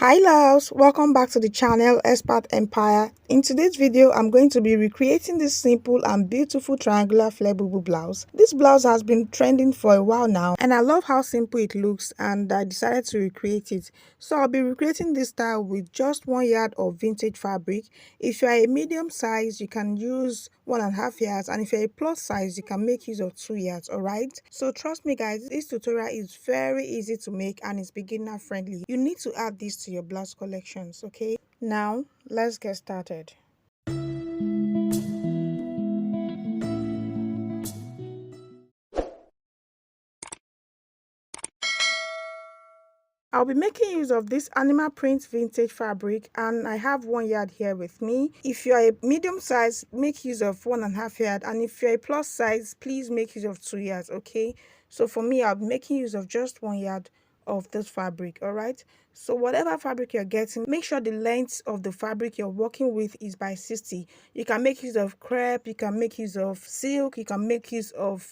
Hi loves, welcome back to the channel Expert Empire. In today's video, I'm going to be recreating this simple and beautiful triangular flare bubu blouse. This blouse has been trending for a while now and I love how simple it looks, and I decided to recreate it. So I'll be recreating this style with just 1 yard of vintage fabric. If you are a medium size, you can use 1.5 yards, and if you're a plus size, you can make use of 2 yards. Alright, so trust me guys, this tutorial is very easy to make and it's beginner friendly. You need to add this to your blouse collections. Okay, now let's get started. I'll be making use of this animal print vintage fabric, and I have 1 yard here with me. If you are a medium size, make use of 1.5 yard, and if you're a plus size, please make use of 2 yards. Okay, so for me, I'll be making use of just 1 yard of this fabric. All right, so whatever fabric you're getting, make sure the length of the fabric you're working with is by 60. You can make use of crepe, you can make use of silk, you can make use of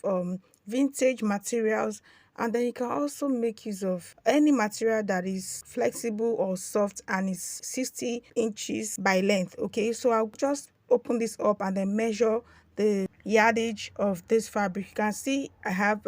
vintage materials, and then you can also make use of any material that is flexible or soft and is 60 inches by length. Okay, so I'll just open this up and then measure the yardage of this fabric. You can see I have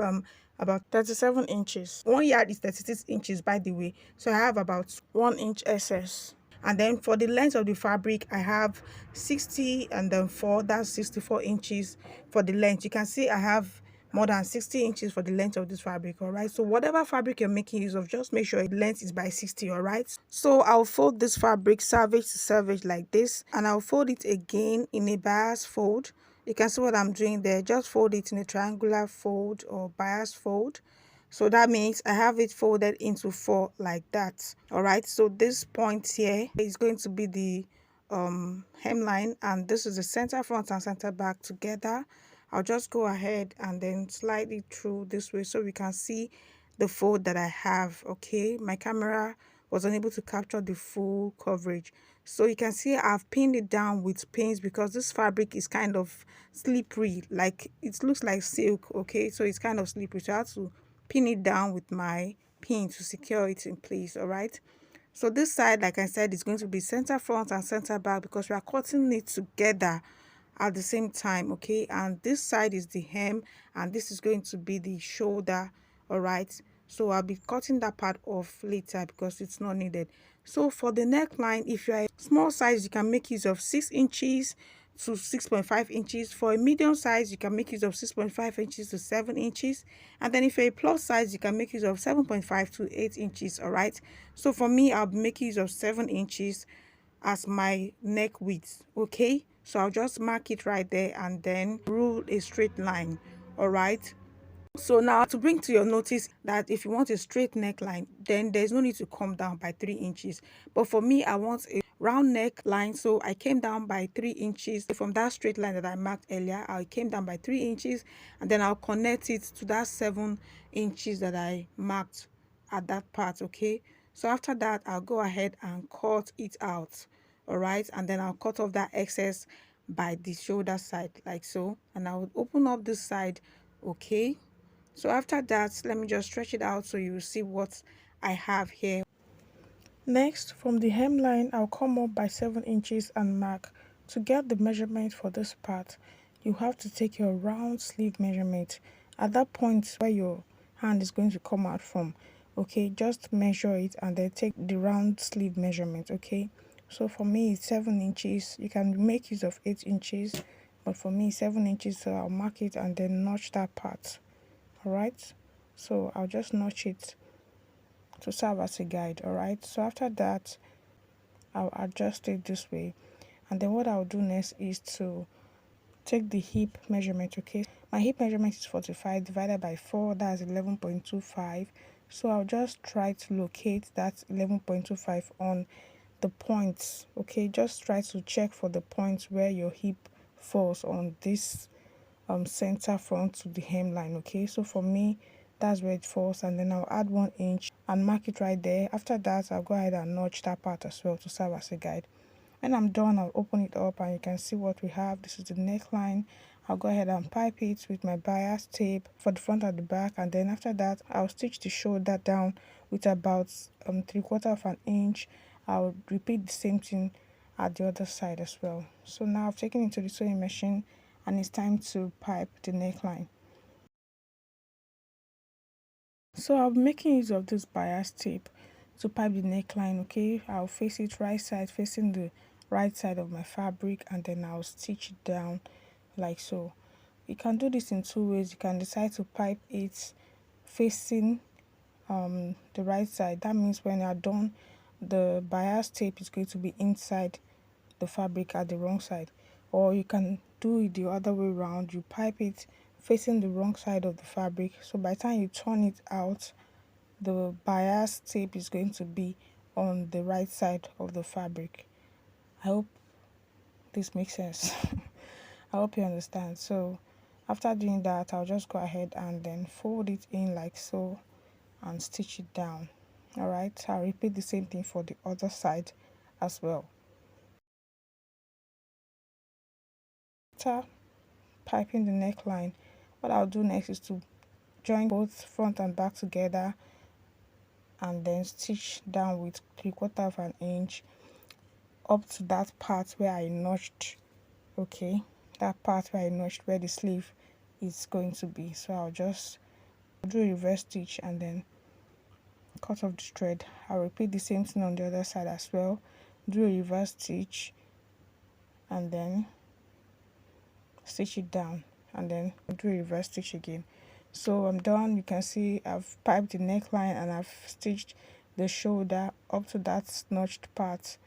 about 37 inches. 1 yard is 36 inches, by the way, so I have about 1 inch excess. And then for the length of the fabric, I have 60 and then 4, that's 64 inches for the length. You can see I have more than 60 inches for the length of this fabric. All right, so whatever fabric you're making use of, just make sure the length is by 60. All right, so I'll fold this fabric selvage to selvage like this, and I'll fold it again in a bias fold. You can see what I'm doing there. Just fold it in a triangular fold or bias fold. So that means I have it folded into 4 like that. All right, so this point here is going to be the hemline, and this is the center front and center back together. I'll just go ahead and then slide it through this way so we can see the fold that I have. Okay, my camera was unable to capture the full coverage, so you can see I've pinned it down with pins because this fabric is kind of slippery, like it looks like silk. Okay, so it's kind of slippery, so I have to pin it down with my pin to secure it in place. All right, so this side, like I said, is going to be center front and center back because we are cutting it together at the same time. Okay, and this side is the hem and this is going to be the shoulder. All right, so I'll be cutting that part off later because it's not needed. So for the neckline, if you're a small size, you can make use of 6 inches to 6.5 inches. For a medium size, you can make use of 6.5 inches to 7 inches, and then if you're a plus size, you can make use of 7.5 to 8 inches. All right, so for me, I'll be making use of 7 inches as my neck width. Okay, so I'll just mark it right there and then rule a straight line. All right, so now to bring to your notice that if you want a straight neckline, then there's no need to come down by 3 inches, but for me, I want a round neckline, so I came down by 3 inches from that straight line that I marked earlier. I came down by 3 inches, and then I'll connect it to that 7 inches that I marked at that part. Okay, so after that, I'll go ahead and cut it out. All right, and then I'll cut off that excess by the shoulder side like so, and I'll open up this side. Okay, so after that, let me just stretch it out so you will see what I have here. Next, from the hemline, I'll come up by 7 inches and mark. To get the measurement for this part, you have to take your round sleeve measurement at that point where your hand is going to come out from. Okay, just measure it and then take the round sleeve measurement. Okay, so for me it's 7 inches. You can make use of 8 inches, but for me 7 inches, so I'll mark it and then notch that part. All right, so I'll just notch it to serve as a guide. All right, so after that, I'll adjust it this way, and then what I'll do next is to take the hip measurement. Okay, my hip measurement is 45 divided by 4, that's 11.25. So I'll just try to locate that 11.25 on the points. Okay, just try to check for the points where your hip falls on this center front to the hemline. Okay, so for me, that's where it falls, and then I'll add 1 inch and mark it right there. After that, I'll go ahead and notch that part as well to serve as a guide. When I'm done, I'll open it up and you can see what we have. This is the neckline. I'll go ahead and pipe it with my bias tape for the front and the back, and then after that, I'll stitch the shoulder down with about 3/4 of an inch, I'll repeat the same thing at the other side as well. So now I've taken it to the sewing machine and it's time to pipe the neckline. So I'll be making use of this bias tape to pipe the neckline. Okay, I'll face it right side, facing the right side of my fabric, and then I'll stitch it down like so. You can do this in two ways. You can decide to pipe it facing the right side. That means when you're done, the bias tape is going to be inside the fabric at the wrong side. Or you can do it the other way around. You pipe it facing the wrong side of the fabric, so by the time you turn it out, the bias tape is going to be on the right side of the fabric. I hope this makes sense. I hope you understand. So after doing that, I'll just go ahead and then fold it in like so and stitch it down. Alright, I'll repeat the same thing for the other side as well. After piping the neckline, what I'll do next is to join both front and back together and then stitch down with 3/4 of an inch up to that part where I notched. Okay, that part where I notched where the sleeve is going to be. So I'll just do a reverse stitch and then cut off the thread. I'll repeat the same thing on the other side as well. Do a reverse stitch and then stitch it down and then do a reverse stitch again. So I'm done. You can see I've piped the neckline and I've stitched the shoulder up to that notched part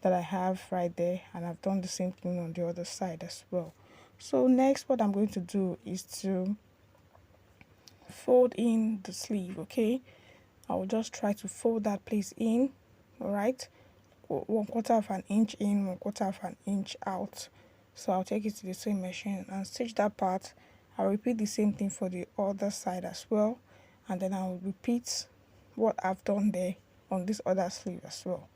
that I have right there, and I've done the same thing on the other side as well. So next, what I'm going to do is to fold in the sleeve. Okay, I will just try to fold that place in. All right, 1/4 of an inch in, 1/4 of an inch out. So I'll take it to the sewing machine and stitch that part. I'll repeat the same thing for the other side as well, and then I'll repeat what I've done there on this other sleeve as well.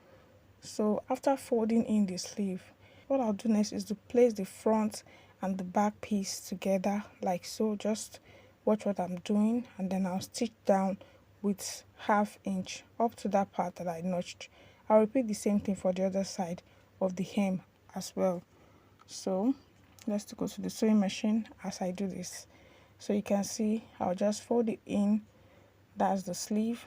So after folding in the sleeve, what I'll do next is to place the front and the back piece together like so. Just watch what I'm doing, and then I'll stitch down with 1/2 inch up to that part that I notched. I'll repeat the same thing for the other side of the hem as well. So let's go to the sewing machine as I do this. So you can see I'll just fold it in. That's the sleeve.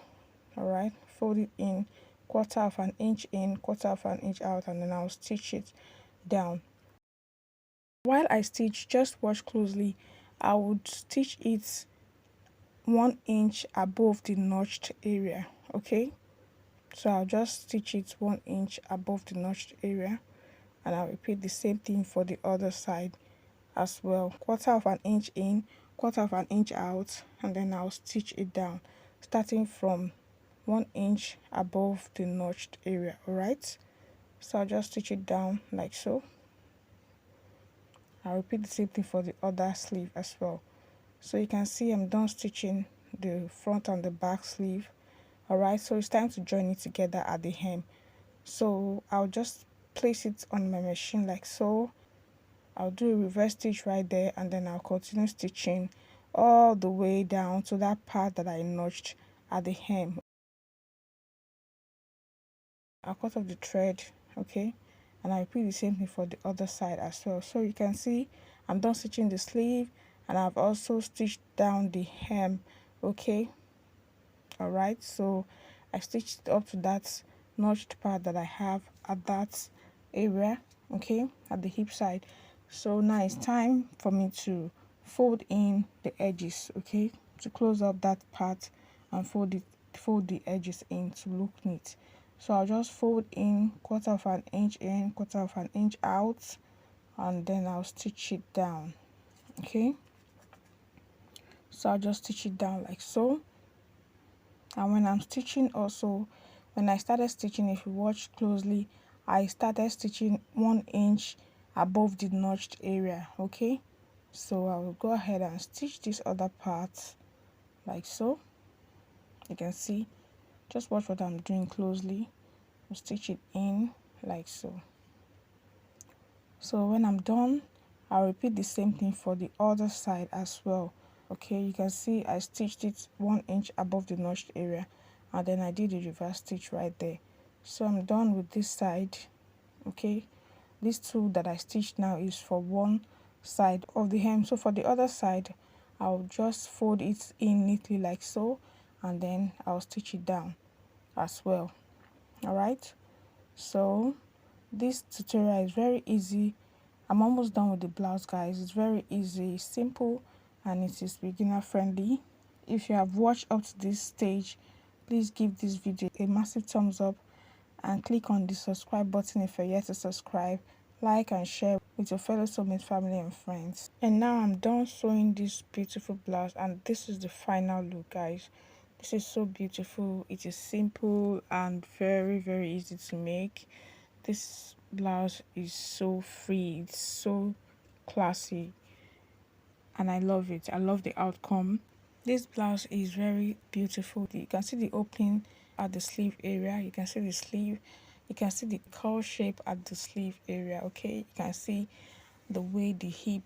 All right, fold it in, 1/4 of an inch in, 1/4 of an inch out, and then I'll stitch it down. While I stitch, just watch closely. I would stitch it 1 inch above the notched area. Okay, so I'll just stitch it 1 inch above the notched area, and I'll repeat the same thing for the other side as well. 1/4 of an inch in, 1/4 of an inch out, and then I'll stitch it down starting from 1 inch above the notched area. All right, so I'll just stitch it down like so. I'll repeat the same thing for the other sleeve as well. So you can see I'm done stitching the front and the back sleeve. All right, so it's time to join it together at the hem. So I'll just place it on my machine like so. I'll do a reverse stitch right there, and then I'll continue stitching all the way down to that part that I notched at the hem. I'll cut off the thread. Okay, and I repeat the same thing for the other side as well. So you can see I'm done stitching the sleeve, and I've also stitched down the hem. Okay, all right, so I stitched up to that notched part that I have at that area, okay, at the hip side. So now it's time for me to fold in the edges, okay, to close up that part and fold the edges in to look neat. So I'll just fold in 1/4 of an inch in, 1/4 of an inch out, and then I'll stitch it down. Okay, so I'll just stitch it down like so. And when I'm stitching also, when I started stitching, if you watch closely, I started stitching 1 inch above the notched area. Okay, so I will go ahead and stitch this other part like so. You can see, just watch what I'm doing closely. I'll stitch it in like so. So when I'm done, I'll repeat the same thing for the other side as well. Okay, you can see I stitched it 1 inch above the notched area, and then I did a reverse stitch right there. So I'm done with this side. Okay, this two that I stitched now is for one side of the hem. So for the other side, I'll just fold it in neatly like so, and then I'll stitch it down as well. All right, so this tutorial is very easy. I'm almost done with the blouse, guys. It's very easy, simple, and it is beginner friendly. If you have watched up to this stage, please give this video a massive thumbs up and click on the subscribe button if you're yet to subscribe. Like and share with your fellow soulmate family and friends. And now I'm done sewing this beautiful blouse, and this is the final look, guys. This is so beautiful. It is simple and very easy to make. This blouse is so free, it's so classy, and I love it. I love the outcome. This blouse is very beautiful. You can see the opening at the sleeve area. You can see the sleeve. You can see the curl shape at the sleeve area. Okay, you can see the way the hip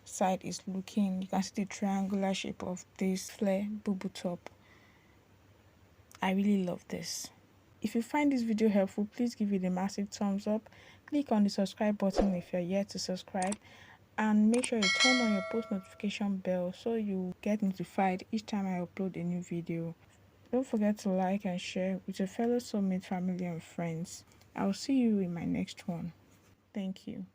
side is looking. You can see the triangular shape of this flare bubu top. I really love this. If you find this video helpful, please give it a massive thumbs up. Click on the subscribe button if you're yet to subscribe, and make sure you turn on your post notification bell so you get notified each time I upload a new video. Don't forget to like and share with your fellow soulmate family and friends. I'll see you in my next one. Thank you.